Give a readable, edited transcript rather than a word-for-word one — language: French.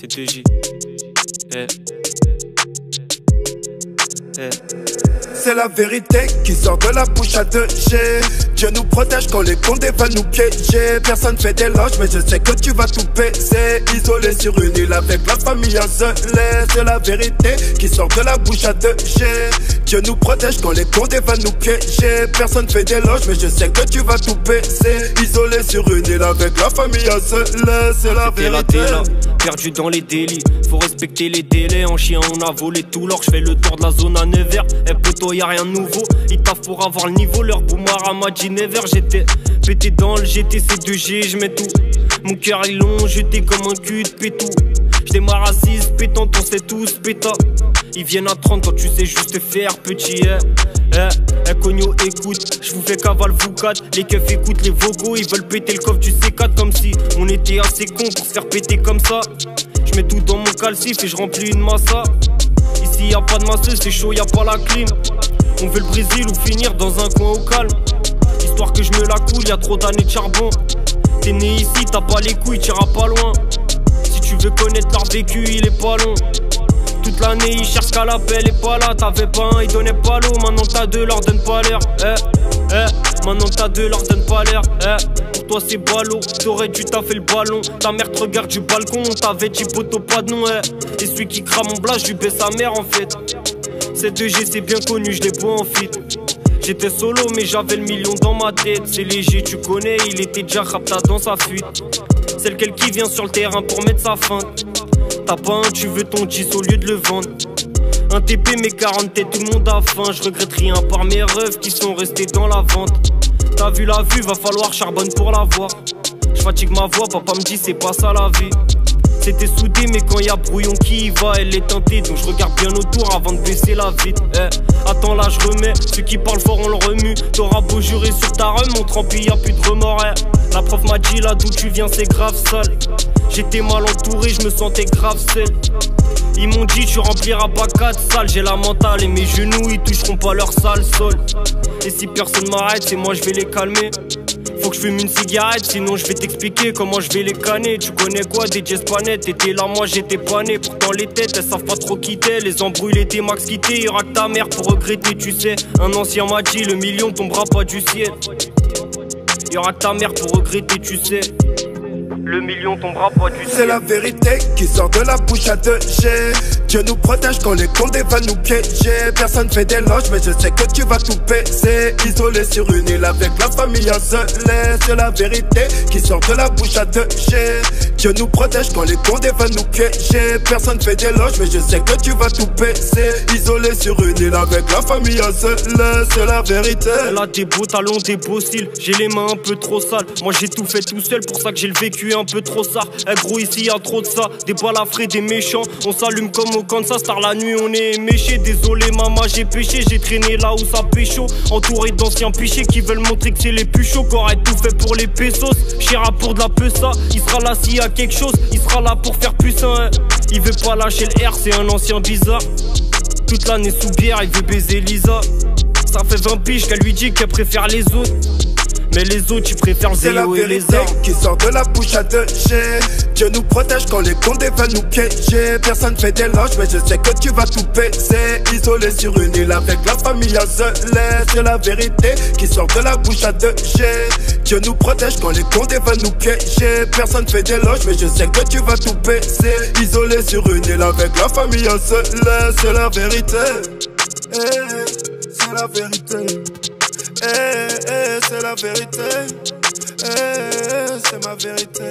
C'est 2J. C'est la vérité qui sort de la bouche à 2G. Dieu nous protège quand les condés veulent nous piéger. Personne fait d'éloge mais je sais que tu vas tout baisser. Isolé sur une île avec la famille isolée. C'est la vérité qui sort de la bouche à 2G. Dieu nous protège quand les condés veulent nous piéger. Personne fait d'éloge mais je sais que tu vas tout baisser. Isolé sur une île avec la famille isolée. C'est la vérité. Perdu dans les délits, faut respecter les délais. En chien on a volé tout l'or, j'fais le tour de la zone à Nevers. Eh poto y'a rien de nouveau, ils taffent pour avoir le niveau. Leur boomer à Madji Never, j'étais pété dans le GTC 2G, j'mets tout. Mon cœur ils l'ont jeté comme un cul de pétou. J'démarre à 6 pétante, on sait tous péta. Ils viennent à 30 quand tu sais juste faire petit. Cogno écoute, j'vous fais cavale vous 4. Les keufs écoutent les vocaux, ils veulent péter le coffre du C4 comme si on était assez cons pour se faire péter comme ça. J'mets tout dans mon calcif et j'remplis une massa. Ici y'a pas de masseuse, c'est chaud, y'a pas la clim. On veut le Brésil ou finir dans un coin au calme. Histoire que je me la coule, y'a trop d'années de charbon. T'es né ici, t'as pas les couilles, t'iras pas loin. Si tu veux connaître leur vécu, il est pas long. Toute l'année ils cherchent qu'à l'appel et pas là. T'avais pas un, ils donnaient pas l'eau. Maintenant t'as deux, leur donne pas l'air. Maintenant t'as deux, leur donne pas l'air. Pour toi c'est ballot, t'aurais dû taffer le ballon. Ta mère te regarde du balcon, t'avais dit poteau pas de nom. Et celui qui crame mon blast, je lui baisse sa mère en fait. Cette 2G c'est bien connu, je l'ai beau en fit. J'étais solo mais j'avais le million dans ma tête. C'est léger, tu connais, il était déjà rapta dans sa fuite. C'est lequel qui vient sur le terrain pour mettre sa feinte. T'as pas un, tu veux ton 10 au lieu de le vendre. Un TP mais 40 têtes, tout le monde a faim. Je regrette rien par mes rêves qui sont restés dans la vente. T'as vu la vue, va falloir charbonne pour la voir. Je fatigue ma voix, papa me dit c'est pas ça la vie. C'était soudé mais quand y'a brouillon qui y va, elle est teintée. Donc je regarde bien autour avant de baisser la vitre. Attends là je remets, ceux qui parlent fort on le remue. T'auras beau jurer sur ta rhum, mon trempi y'a plus de remords. La prof m'a dit là d'où tu viens c'est grave sale. J'étais mal entouré, je me sentais grave seul. Ils m'ont dit tu rempliras pas 4 salles. J'ai la mentale et mes genoux ils toucheront pas leur sale sol. Et si personne m'arrête c'est moi je vais les calmer. Faut que je fume une cigarette sinon je vais t'expliquer comment je vais les canner. Tu connais quoi des jazz panettes? T'étais là moi j'étais pas né. Pourtant les têtes elles savent pas trop quitter. Les embrouilles étaient max quittés. Y'aura que ta mère pour regretter tu sais. Un ancien m'a dit le million tombera pas du ciel. Y'aura que ta mère pour regretter tu sais. Le million tombera pas du ciel. C'est la vérité qui sort de la bouche à 2G. Dieu nous protège quand les condés veulent nous piéger. Personne fait d'éloge mais je sais que tu vas tout baisser. Isolé sur une île avec la famille isolée. C'est la vérité qui sort de la bouche à 2G. Dieu nous protège quand les condés veulent nous piéger. Personne fait d'éloge mais je sais que tu vas tout baisser. Isolé sur une île avec la famille isolée. C'est la vérité. Elle a des beaux talons, des beaux styles. J'ai les mains un peu trop sales. Moi j'ai tout fait tout seul, pour ça que j'ai le vécu un peu trop ça. Gros ici y'a trop de ça. Des balafrés, des méchants. On s'allume comme au Kansas. Tard la nuit on est méchés. Désolé maman j'ai péché. J'ai traîné là où ça pécho. Entouré d'anciens pichés qui veulent montrer que c'est les plus chauds. Qu'aurait tout fait pour les pesos. Chira pour de la peusa. Il sera là s'il y a quelque chose. Il sera là pour faire puissant. Il veut pas lâcher le R, c'est un ancien bizarre. Toute l'année sous bière, il veut baiser Lisa. Ça fait 20 piges qu'elle lui dit qu'elle préfère les autres. Mais les autres, tu préfères Zéo et les armes. Qui sort de la bouche à 2G. Dieu nous protège quand les condés veulent nous piéger. Personne fait d'éloge mais je sais que tu vas tout baisser. Isolé sur une île avec la famille isolée. C'est la vérité qui sort de la bouche à 2G. Dieu nous protège quand les condés veulent nous piéger. Personne fait d'éloge mais je sais que tu vas tout baisser. Isolé sur une île avec la famille isolée. C'est la vérité. C'est la vérité. C'est la vérité, c'est ma vérité.